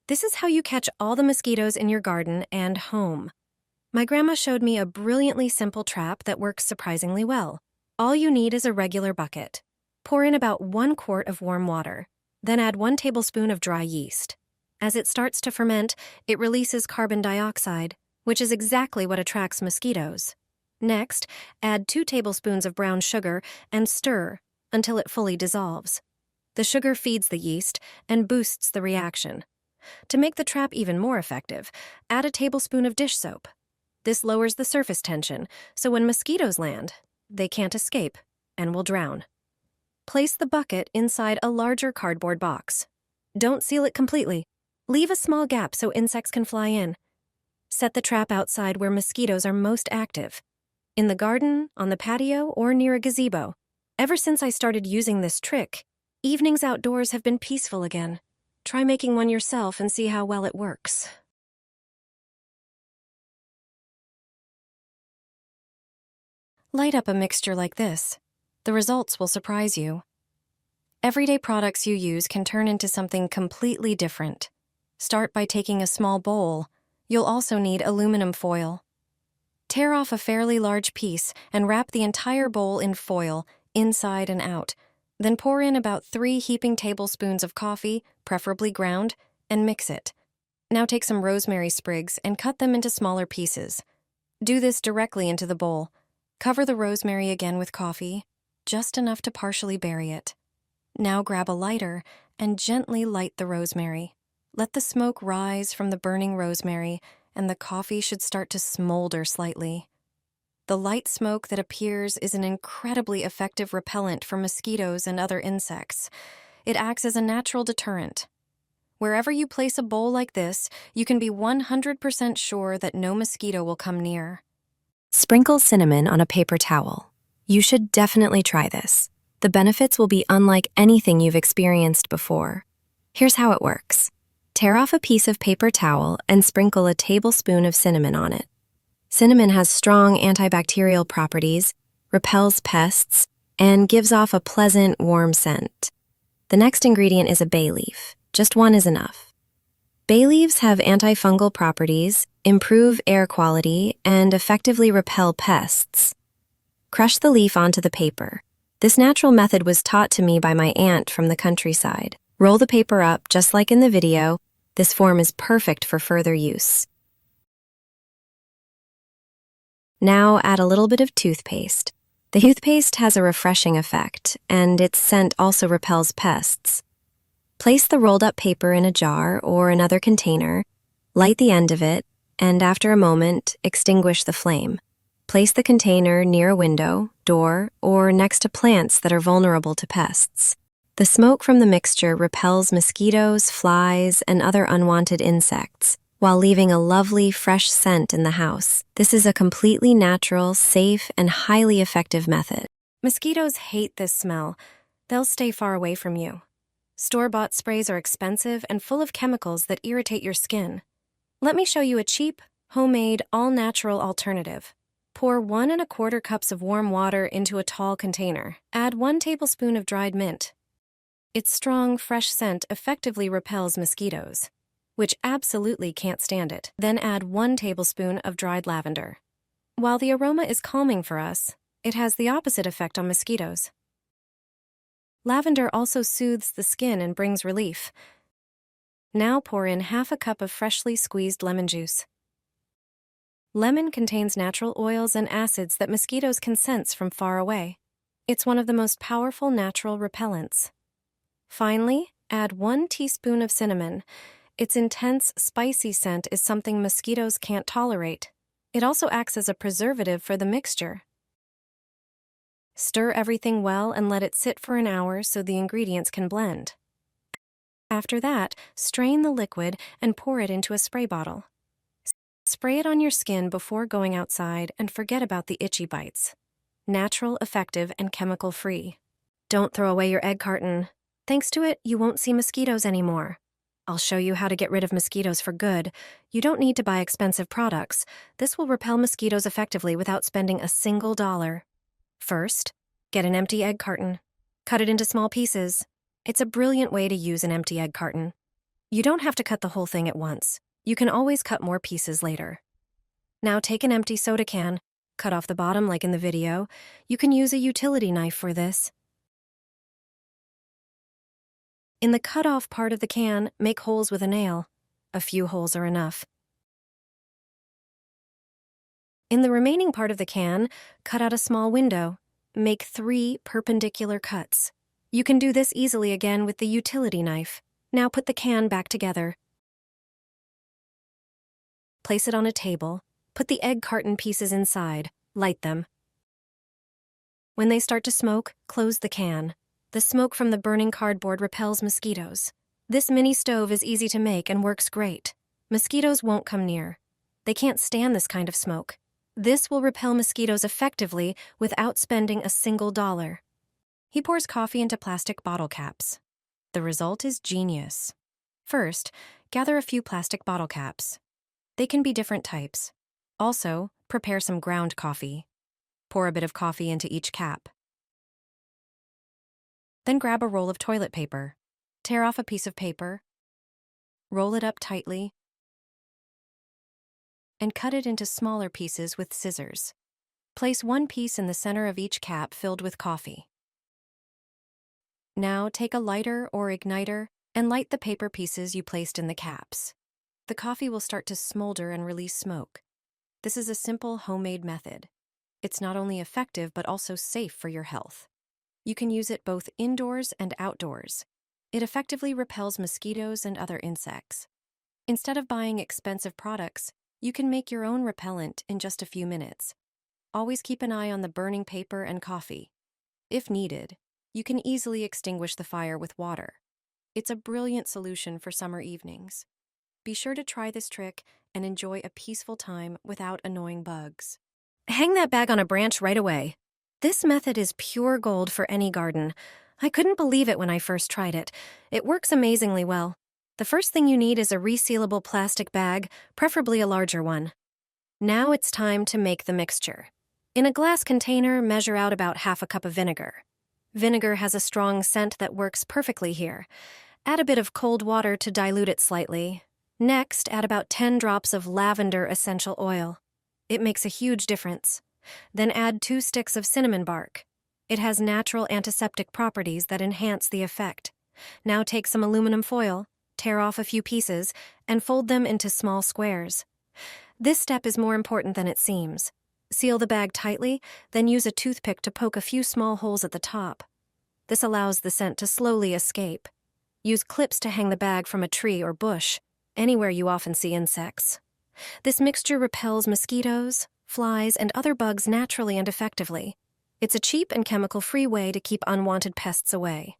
This is how you catch all the mosquitoes in your garden and home. My grandma showed me a brilliantly simple trap that works surprisingly well. All you need is a regular bucket. Pour in about 1 quart of warm water. Then add 1 tablespoon of dry yeast. As it starts to ferment, it releases carbon dioxide, which is exactly what attracts mosquitoes. Next, add 2 tablespoons of brown sugar and stir until it fully dissolves. The sugar feeds the yeast and boosts the reaction. To make the trap even more effective, add a tablespoon of dish soap. This lowers the surface tension, so when mosquitoes land, they can't escape and will drown. Place the bucket inside a larger cardboard box. Don't seal it completely. Leave a small gap so insects can fly in. Set the trap outside where mosquitoes are most active. In the garden, on the patio, or near a gazebo. Ever since I started using this trick, evenings outdoors have been peaceful again. Try making one yourself and see how well it works. Light up a mixture like this. The results will surprise you. Everyday products you use can turn into something completely different. Start by taking a small bowl. You'll also need aluminum foil. Tear off a fairly large piece and wrap the entire bowl in foil, inside and out. Then pour in about 3 heaping tablespoons of coffee, preferably ground, and mix it. Now take some rosemary sprigs and cut them into smaller pieces. Do this directly into the bowl. Cover the rosemary again with coffee, just enough to partially bury it. Now grab a lighter and gently light the rosemary. Let the smoke rise from the burning rosemary, and the coffee should start to smolder slightly. The light smoke that appears is an incredibly effective repellent for mosquitoes and other insects. It acts as a natural deterrent. Wherever you place a bowl like this, you can be 100% sure that no mosquito will come near. Sprinkle cinnamon on a paper towel. You should definitely try this. The benefits will be unlike anything you've experienced before. Here's how it works. Tear off a piece of paper towel and sprinkle a tablespoon of cinnamon on it. Cinnamon has strong antibacterial properties, repels pests, and gives off a pleasant, warm scent. The next ingredient is a bay leaf. Just 1 is enough. Bay leaves have antifungal properties, improve air quality, and effectively repel pests. Crush the leaf onto the paper. This natural method was taught to me by my aunt from the countryside. Roll the paper up just like in the video. This form is perfect for further use. Now add a little bit of toothpaste. The toothpaste has a refreshing effect, and its scent also repels pests. Place the rolled up paper in a jar or another container, light the end of it, and after a moment, extinguish the flame. Place the container near a window, door, or next to plants that are vulnerable to pests. The smoke from the mixture repels mosquitoes, flies, and other unwanted insects, while leaving a lovely, fresh scent in the house. This is a completely natural, safe, and highly effective method. Mosquitoes hate this smell. They'll stay far away from you. Store-bought sprays are expensive and full of chemicals that irritate your skin. Let me show you a cheap, homemade, all-natural alternative. Pour 1 1/4 cups of warm water into a tall container. Add 1 tablespoon of dried mint. Its strong, fresh scent effectively repels mosquitoes, which absolutely can't stand it. Then add 1 tablespoon of dried lavender. While the aroma is calming for us, it has the opposite effect on mosquitoes. Lavender also soothes the skin and brings relief. Now pour in 1/2 cup of freshly squeezed lemon juice. Lemon contains natural oils and acids that mosquitoes can sense from far away. It's one of the most powerful natural repellents. Finally, add 1 teaspoon of cinnamon. Its intense, spicy scent is something mosquitoes can't tolerate. It also acts as a preservative for the mixture. Stir everything well and let it sit for an hour so the ingredients can blend. After that, strain the liquid and pour it into a spray bottle. Spray it on your skin before going outside and forget about the itchy bites. Natural, effective, and chemical-free. Don't throw away your egg carton. Thanks to it, you won't see mosquitoes anymore. I'll show you how to get rid of mosquitoes for good. You don't need to buy expensive products. This will repel mosquitoes effectively without spending a single dollar. First, get an empty egg carton. Cut it into small pieces. It's a brilliant way to use an empty egg carton. You don't have to cut the whole thing at once. You can always cut more pieces later. Now take an empty soda can, cut off the bottom like in the video. You can use a utility knife for this. In the cut-off part of the can, make holes with a nail. A few holes are enough. In the remaining part of the can, cut out a small window. Make 3 perpendicular cuts. You can do this easily again with the utility knife. Now put the can back together. Place it on a table. Put the egg carton pieces inside. Light them. When they start to smoke, close the can. The smoke from the burning cardboard repels mosquitoes. This mini stove is easy to make and works great. Mosquitoes won't come near. They can't stand this kind of smoke. This will repel mosquitoes effectively without spending a single dollar. He pours coffee into plastic bottle caps. The result is genius. First, gather a few plastic bottle caps. They can be different types. Also, prepare some ground coffee. Pour a bit of coffee into each cap. Then grab a roll of toilet paper. Tear off a piece of paper. Roll it up tightly. And cut it into smaller pieces with scissors. Place one piece in the center of each cap filled with coffee. Now take a lighter or igniter and light the paper pieces you placed in the caps. The coffee will start to smolder and release smoke. This is a simple homemade method. It's not only effective but also safe for your health. You can use it both indoors and outdoors. It effectively repels mosquitoes and other insects. Instead of buying expensive products, you can make your own repellent in just a few minutes. Always keep an eye on the burning paper and coffee. If needed, you can easily extinguish the fire with water. It's a brilliant solution for summer evenings. Be sure to try this trick and enjoy a peaceful time without annoying bugs. Hang that bag on a branch right away. This method is pure gold for any garden. I couldn't believe it when I first tried it. It works amazingly well. The first thing you need is a resealable plastic bag, preferably a larger one. Now it's time to make the mixture. In a glass container, measure out about half a cup of vinegar. Vinegar has a strong scent that works perfectly here. Add a bit of cold water to dilute it slightly. Next, add about 10 drops of lavender essential oil. It makes a huge difference. Then add 2 sticks of cinnamon bark. It has natural antiseptic properties that enhance the effect. Now take some aluminum foil, tear off a few pieces, and fold them into small squares. This step is more important than it seems. Seal the bag tightly, then use a toothpick to poke a few small holes at the top. This allows the scent to slowly escape. Use clips to hang the bag from a tree or bush, anywhere you often see insects. This mixture repels mosquitoes, flies, and other bugs naturally and effectively. It's a cheap and chemical-free way to keep unwanted pests away.